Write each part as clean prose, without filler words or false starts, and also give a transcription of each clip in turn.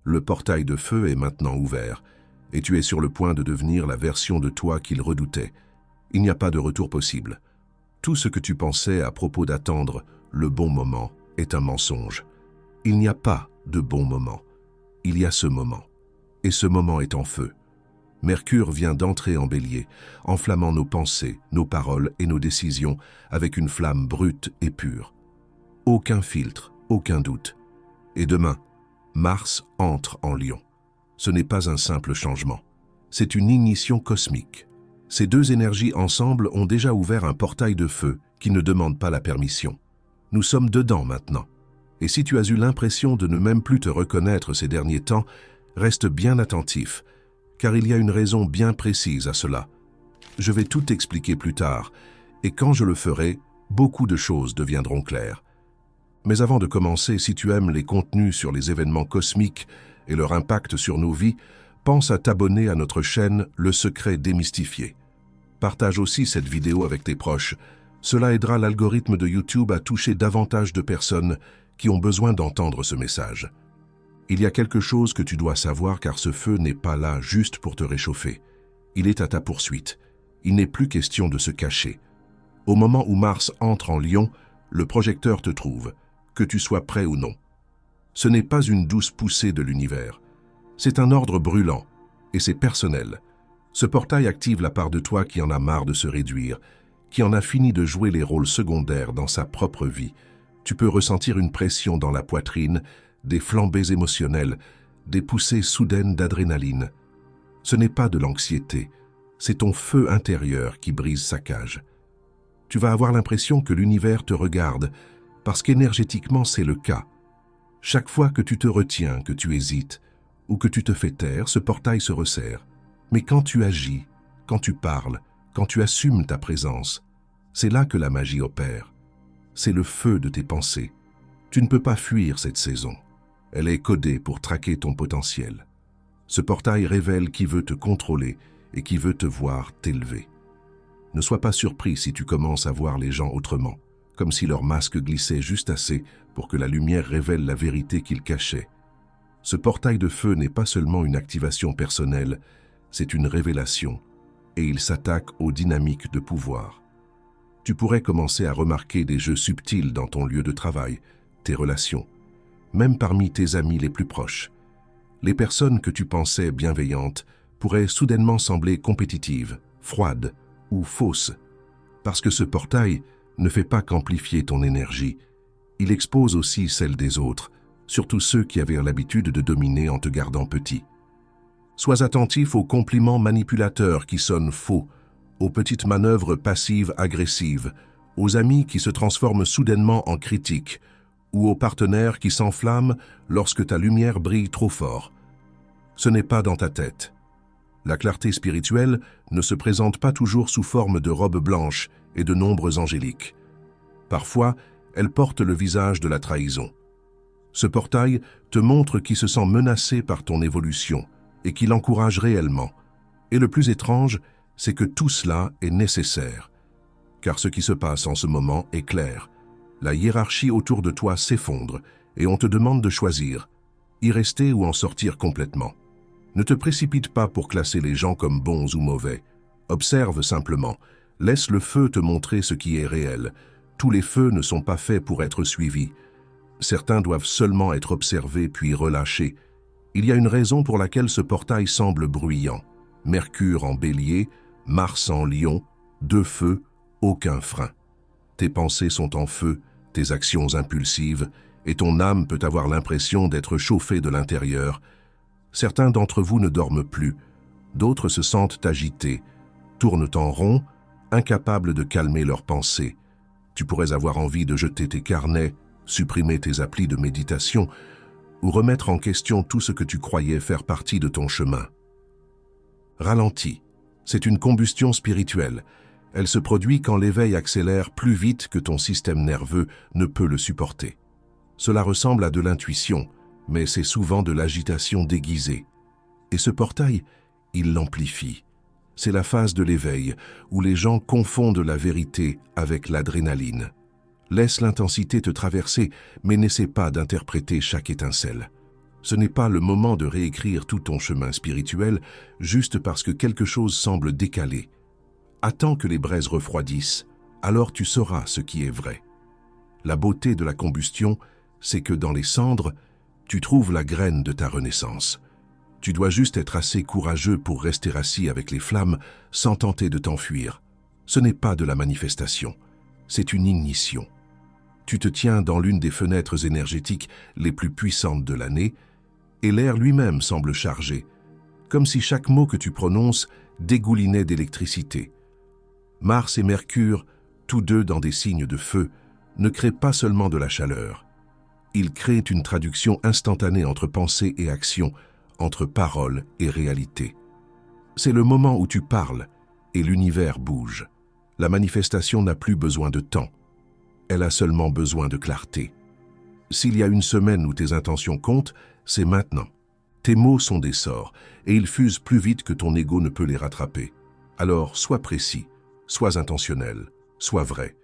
Le portail de feu est maintenant ouvert, et tu es sur le point de devenir la version de toi qu'il redoutait. Il n'y a pas de retour possible. Tout ce que tu pensais à propos d'attendre le bon moment est un mensonge. Il n'y a pas de bon moment. Il y a ce moment. Et ce moment est en feu. Mercure vient d'entrer en Bélier, enflammant nos pensées, nos paroles et nos décisions avec une flamme brute et pure. Aucun filtre, aucun doute. Et demain, Mars entre en Lion. Ce n'est pas un simple changement. C'est une ignition cosmique. Ces deux énergies ensemble ont déjà ouvert un portail de feu qui ne demande pas la permission. Nous sommes dedans maintenant. Et si tu as eu l'impression de ne même plus te reconnaître ces derniers temps, reste bien attentif, car il y a une raison bien précise à cela. Je vais tout expliquer plus tard, et quand je le ferai, beaucoup de choses deviendront claires. Mais avant de commencer, si tu aimes les contenus sur les événements cosmiques et leur impact sur nos vies, pense à t'abonner à notre chaîne Le Secret Démystifié. Partage aussi cette vidéo avec tes proches. Cela aidera l'algorithme de YouTube à toucher davantage de personnes qui ont besoin d'entendre ce message. Il y a quelque chose que tu dois savoir car ce feu n'est pas là juste pour te réchauffer. Il est à ta poursuite. Il n'est plus question de se cacher. Au moment où Mars entre en Lion, le projecteur te trouve, que tu sois prêt ou non. Ce n'est pas une douce poussée de l'univers. C'est un ordre brûlant, et c'est personnel. Ce portail active la part de toi qui en a marre de se réduire, qui en a fini de jouer les rôles secondaires dans sa propre vie. Tu peux ressentir une pression dans la poitrine, des flambées émotionnelles, des poussées soudaines d'adrénaline. Ce n'est pas de l'anxiété, c'est ton feu intérieur qui brise sa cage. Tu vas avoir l'impression que l'univers te regarde, parce qu'énergétiquement c'est le cas. Chaque fois que tu te retiens, que tu hésites, ou que tu te fais taire, ce portail se resserre. Mais quand tu agis, quand tu parles, quand tu assumes ta présence, c'est là que la magie opère. C'est le feu de tes pensées. Tu ne peux pas fuir cette saison. Elle est codée pour traquer ton potentiel. Ce portail révèle qui veut te contrôler et qui veut te voir t'élever. Ne sois pas surpris si tu commences à voir les gens autrement, comme si leur masque glissait juste assez pour que la lumière révèle la vérité qu'ils cachaient. Ce portail de feu n'est pas seulement une activation personnelle, c'est une révélation, et il s'attaque aux dynamiques de pouvoir. Tu pourrais commencer à remarquer des jeux subtils dans ton lieu de travail, tes relations, même parmi tes amis les plus proches. Les personnes que tu pensais bienveillantes pourraient soudainement sembler compétitives, froides ou fausses, parce que ce portail ne fait pas qu'amplifier ton énergie, il expose aussi celle des autres, surtout ceux qui avaient l'habitude de dominer en te gardant petit. Sois attentif aux compliments manipulateurs qui sonnent faux, aux petites manœuvres passives-agressives, aux amis qui se transforment soudainement en critiques, ou aux partenaires qui s'enflamment lorsque ta lumière brille trop fort. Ce n'est pas dans ta tête. La clarté spirituelle ne se présente pas toujours sous forme de robes blanches et de nombres angéliques. Parfois, elle porte le visage de la trahison. Ce portail te montre qui se sent menacé par ton évolution et qui l'encourage réellement. Et le plus étrange, c'est que tout cela est nécessaire. Car ce qui se passe en ce moment est clair. La hiérarchie autour de toi s'effondre et on te demande de choisir, y rester ou en sortir complètement. Ne te précipite pas pour classer les gens comme bons ou mauvais. Observe simplement. Laisse le feu te montrer ce qui est réel. Tous les feux ne sont pas faits pour être suivis. Certains doivent seulement être observés puis relâchés. Il y a une raison pour laquelle ce portail semble bruyant. Mercure en Bélier, Mars en Lion, deux feux, aucun frein. Tes pensées sont en feu, tes actions impulsives, et ton âme peut avoir l'impression d'être chauffée de l'intérieur. Certains d'entre vous ne dorment plus, d'autres se sentent agités, tournent en rond, incapables de calmer leurs pensées. Tu pourrais avoir envie de jeter tes carnets, supprimer tes applis de méditation ou remettre en question tout ce que tu croyais faire partie de ton chemin. Ralentis. C'est une combustion spirituelle. Elle se produit quand l'éveil accélère plus vite que ton système nerveux ne peut le supporter. Cela ressemble à de l'intuition, mais c'est souvent de l'agitation déguisée. Et ce portail, il l'amplifie. C'est la phase de l'éveil, où les gens confondent la vérité avec l'adrénaline. Laisse l'intensité te traverser, mais n'essaie pas d'interpréter chaque étincelle. Ce n'est pas le moment de réécrire tout ton chemin spirituel juste parce que quelque chose semble décalé. Attends que les braises refroidissent, alors tu sauras ce qui est vrai. La beauté de la combustion, c'est que dans les cendres, tu trouves la graine de ta renaissance. Tu dois juste être assez courageux pour rester assis avec les flammes sans tenter de t'enfuir. Ce n'est pas de la manifestation, c'est une ignition. Tu te tiens dans l'une des fenêtres énergétiques les plus puissantes de l'année, et l'air lui-même semble chargé, comme si chaque mot que tu prononces dégoulinait d'électricité. Mars et Mercure, tous deux dans des signes de feu, ne créent pas seulement de la chaleur. Ils créent une traduction instantanée entre pensée et action, entre parole et réalité. C'est le moment où tu parles, et l'univers bouge. La manifestation n'a plus besoin de temps. Elle a seulement besoin de clarté. S'il y a une semaine où tes intentions comptent, c'est maintenant. Tes mots sont des sorts, et ils fusent plus vite que ton ego ne peut les rattraper. Alors, sois précis, sois intentionnel, sois vrai.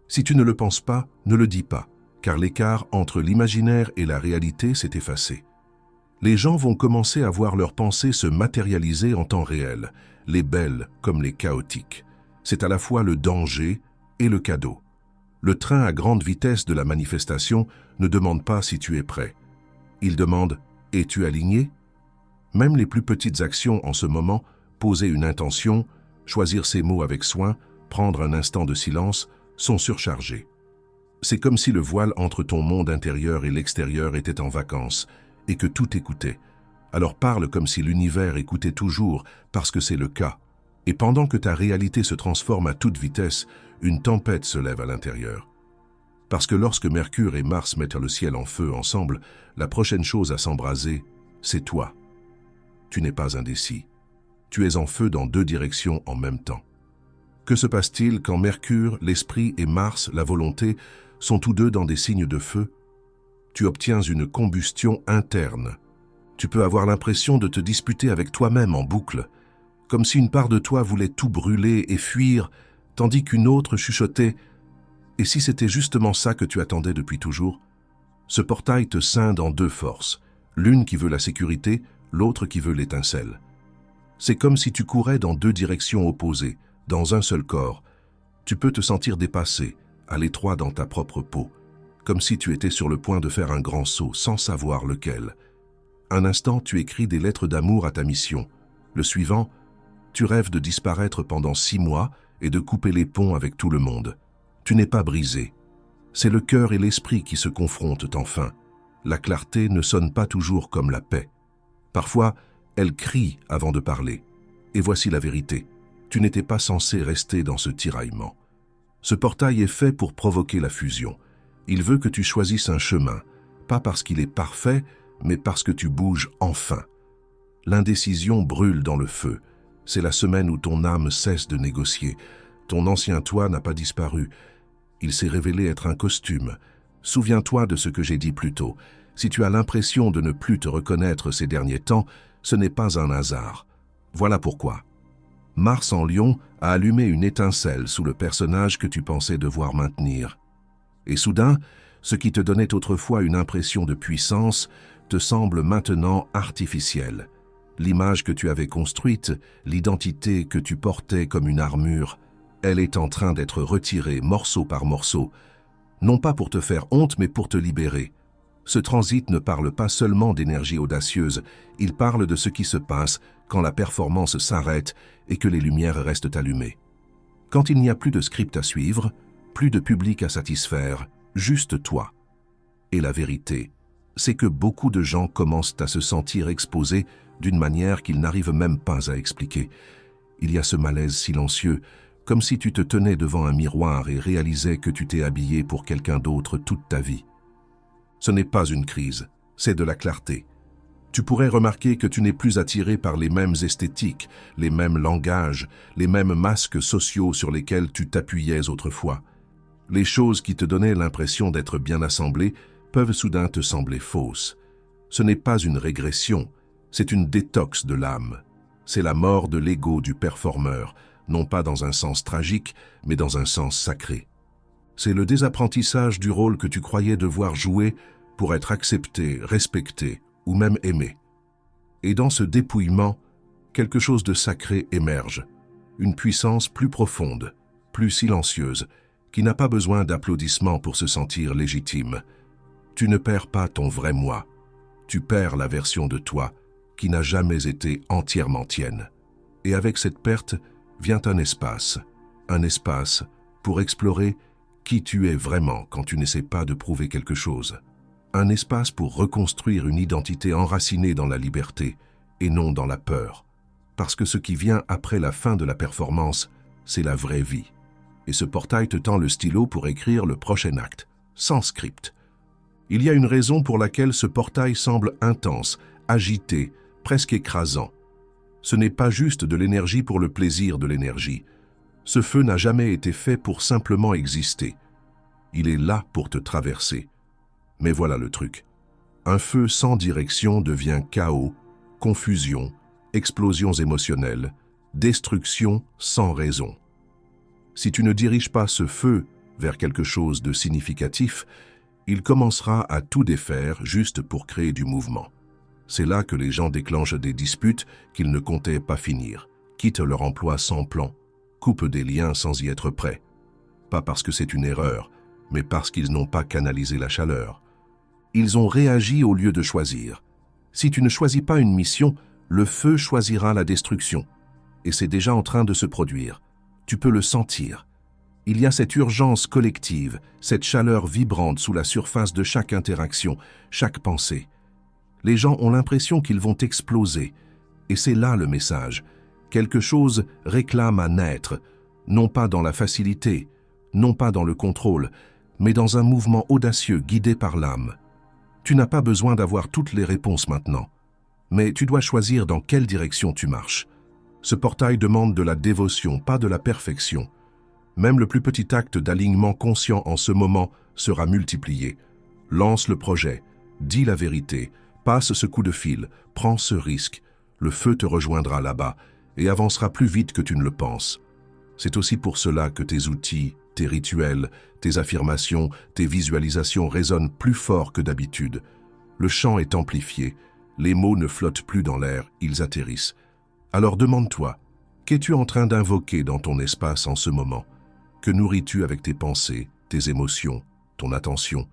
Si tu ne le penses pas, ne le dis pas, car l'écart entre l'imaginaire et la réalité s'est effacé. Les gens vont commencer à voir leurs pensées se matérialiser en temps réel, les belles comme les chaotiques. C'est à la fois le danger et le cadeau. Le train à grande vitesse de la manifestation ne demande pas si tu es prêt. Il demande « Es-tu aligné ?» Même les plus petites actions en ce moment, poser une intention, choisir ses mots avec soin, prendre un instant de silence, sont surchargées. C'est comme si le voile entre ton monde intérieur et l'extérieur était en vacances et que tout écoutait. Alors parle comme si l'univers écoutait toujours, parce que c'est le cas. Et pendant que ta réalité se transforme à toute vitesse, une tempête se lève à l'intérieur. Parce que lorsque Mercure et Mars mettent le ciel en feu ensemble, la prochaine chose à s'embraser, c'est toi. Tu n'es pas indécis. Tu es en feu dans deux directions en même temps. Que se passe-t-il quand Mercure, l'esprit et Mars, la volonté, sont tous deux dans des signes de feu? Tu obtiens une combustion interne. Tu peux avoir l'impression de te disputer avec toi-même en boucle, comme si une part de toi voulait tout brûler et fuir, tandis qu'une autre chuchotait « Et si c'était justement ça que tu attendais depuis toujours ?» Ce portail te scinde en deux forces, l'une qui veut la sécurité, l'autre qui veut l'étincelle. C'est comme si tu courais dans deux directions opposées, dans un seul corps. Tu peux te sentir dépassé, à l'étroit dans ta propre peau, comme si tu étais sur le point de faire un grand saut sans savoir lequel. Un instant, tu écris des lettres d'amour à ta mission. Le suivant, tu rêves de disparaître pendant 6 mois et de couper les ponts avec tout le monde. Tu n'es pas brisé. C'est le cœur et l'esprit qui se confrontent enfin. La clarté ne sonne pas toujours comme la paix. Parfois, elle crie avant de parler. Et voici la vérité. Tu n'étais pas censé rester dans ce tiraillement. Ce portail est fait pour provoquer la fusion. Il veut que tu choisisses un chemin, pas parce qu'il est parfait, mais parce que tu bouges enfin. L'indécision brûle dans le feu. C'est la semaine où ton âme cesse de négocier. Ton ancien toi n'a pas disparu. Il s'est révélé être un costume. Souviens-toi de ce que j'ai dit plus tôt. Si tu as l'impression de ne plus te reconnaître ces derniers temps, ce n'est pas un hasard. Voilà pourquoi. Mars en Lion a allumé une étincelle sous le personnage que tu pensais devoir maintenir. Et soudain, ce qui te donnait autrefois une impression de puissance te semble maintenant artificiel. L'image que tu avais construite, l'identité que tu portais comme une armure, elle est en train d'être retirée morceau par morceau, non pas pour te faire honte, mais pour te libérer. Ce transit ne parle pas seulement d'énergie audacieuse, il parle de ce qui se passe quand la performance s'arrête et que les lumières restent allumées. Quand il n'y a plus de script à suivre, plus de public à satisfaire, juste toi. Et la vérité, c'est que beaucoup de gens commencent à se sentir exposés d'une manière qu'ils n'arrivent même pas à expliquer. Il y a ce malaise silencieux, comme si tu te tenais devant un miroir et réalisais que tu t'es habillé pour quelqu'un d'autre toute ta vie. Ce n'est pas une crise, c'est de la clarté. Tu pourrais remarquer que tu n'es plus attiré par les mêmes esthétiques, les mêmes langages, les mêmes masques sociaux sur lesquels tu t'appuyais autrefois. Les choses qui te donnaient l'impression d'être bien assemblées peuvent soudain te sembler fausses. Ce n'est pas une régression, c'est une détox de l'âme. C'est la mort de l'ego du performeur, non pas dans un sens tragique, mais dans un sens sacré. C'est le désapprentissage du rôle que tu croyais devoir jouer pour être accepté, respecté ou même aimer. Et dans ce dépouillement, quelque chose de sacré émerge, une puissance plus profonde, plus silencieuse, qui n'a pas besoin d'applaudissements pour se sentir légitime. Tu ne perds pas ton vrai moi, tu perds la version de toi qui n'a jamais été entièrement tienne. Et avec cette perte vient un espace pour explorer qui tu es vraiment quand tu n'essaies pas de prouver quelque chose. Un espace pour reconstruire une identité enracinée dans la liberté et non dans la peur. Parce que ce qui vient après la fin de la performance, c'est la vraie vie. Et ce portail te tend le stylo pour écrire le prochain acte, sans script. Il y a une raison pour laquelle ce portail semble intense, agité, presque écrasant. Ce n'est pas juste de l'énergie pour le plaisir de l'énergie. Ce feu n'a jamais été fait pour simplement exister. Il est là pour te traverser. Mais voilà le truc. Un feu sans direction devient chaos, confusion, explosions émotionnelles, destruction sans raison. Si tu ne diriges pas ce feu vers quelque chose de significatif, il commencera à tout défaire juste pour créer du mouvement. C'est là que les gens déclenchent des disputes qu'ils ne comptaient pas finir, quittent leur emploi sans plan, coupent des liens sans y être prêts. Pas parce que c'est une erreur, mais parce qu'ils n'ont pas canalisé la chaleur. Ils ont réagi au lieu de choisir. Si tu ne choisis pas une mission, le feu choisira la destruction. Et c'est déjà en train de se produire. Tu peux le sentir. Il y a cette urgence collective, cette chaleur vibrante sous la surface de chaque interaction, chaque pensée. Les gens ont l'impression qu'ils vont exploser. Et c'est là le message. Quelque chose réclame à naître, non pas dans la facilité, non pas dans le contrôle, mais dans un mouvement audacieux guidé par l'âme. Tu n'as pas besoin d'avoir toutes les réponses maintenant, mais tu dois choisir dans quelle direction tu marches. Ce portail demande de la dévotion, pas de la perfection. Même le plus petit acte d'alignement conscient en ce moment sera multiplié. Lance le projet, dis la vérité, passe ce coup de fil, prends ce risque. Le feu te rejoindra là-bas et avancera plus vite que tu ne le penses. C'est aussi pour cela que tes outils, tes rituels, tes affirmations, tes visualisations résonnent plus fort que d'habitude. Le chant est amplifié, les mots ne flottent plus dans l'air, ils atterrissent. Alors demande-toi, qu'es-tu en train d'invoquer dans ton espace en ce moment? Que nourris-tu avec tes pensées, tes émotions, ton attention?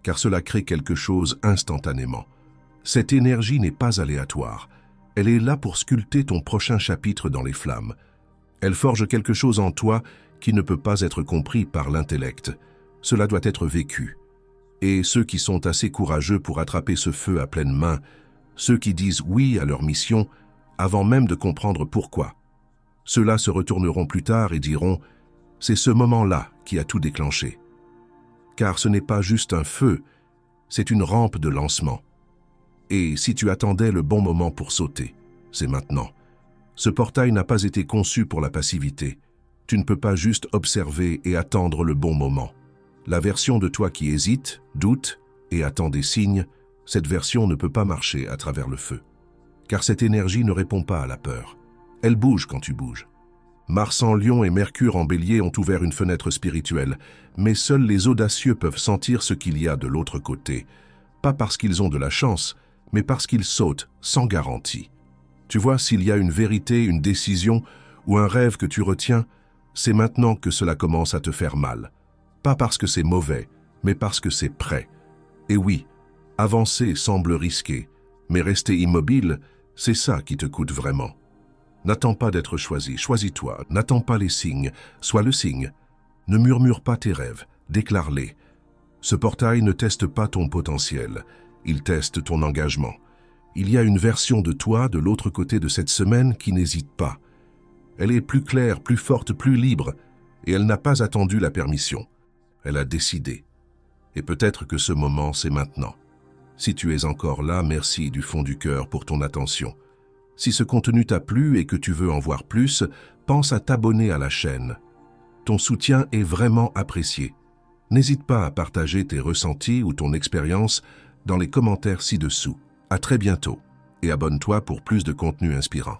Car cela crée quelque chose instantanément. Cette énergie n'est pas aléatoire. Elle est là pour sculpter ton prochain chapitre dans les flammes. Elle forge quelque chose en toi qui ne peut pas être compris par l'intellect. Cela doit être vécu. Et ceux qui sont assez courageux pour attraper ce feu à pleine main, ceux qui disent oui à leur mission, avant même de comprendre pourquoi, ceux-là se retourneront plus tard et diront « c'est ce moment-là qui a tout déclenché ». Car ce n'est pas juste un feu, c'est une rampe de lancement. Et si tu attendais le bon moment pour sauter, c'est maintenant. Ce portail n'a pas été conçu pour la passivité. Tu ne peux pas juste observer et attendre le bon moment. La version de toi qui hésite, doute et attend des signes, cette version ne peut pas marcher à travers le feu. Car cette énergie ne répond pas à la peur. Elle bouge quand tu bouges. Mars en Lion et Mercure en Bélier ont ouvert une fenêtre spirituelle, mais seuls les audacieux peuvent sentir ce qu'il y a de l'autre côté. Pas parce qu'ils ont de la chance, mais parce qu'ils sautent sans garantie. Tu vois, s'il y a une vérité, une décision ou un rêve que tu retiens, c'est maintenant que cela commence à te faire mal. Pas parce que c'est mauvais, mais parce que c'est prêt. Et oui, avancer semble risqué, mais rester immobile, c'est ça qui te coûte vraiment. N'attends pas d'être choisi, choisis-toi, n'attends pas les signes, sois le signe. Ne murmure pas tes rêves, déclare-les. Ce portail ne teste pas ton potentiel, il teste ton engagement. Il y a une version de toi de l'autre côté de cette semaine qui n'hésite pas. Elle est plus claire, plus forte, plus libre, et elle n'a pas attendu la permission. Elle a décidé. Et peut-être que ce moment, c'est maintenant. Si tu es encore là, merci du fond du cœur pour ton attention. Si ce contenu t'a plu et que tu veux en voir plus, pense à t'abonner à la chaîne. Ton soutien est vraiment apprécié. N'hésite pas à partager tes ressentis ou ton expérience dans les commentaires ci-dessous. À très bientôt et abonne-toi pour plus de contenu inspirant.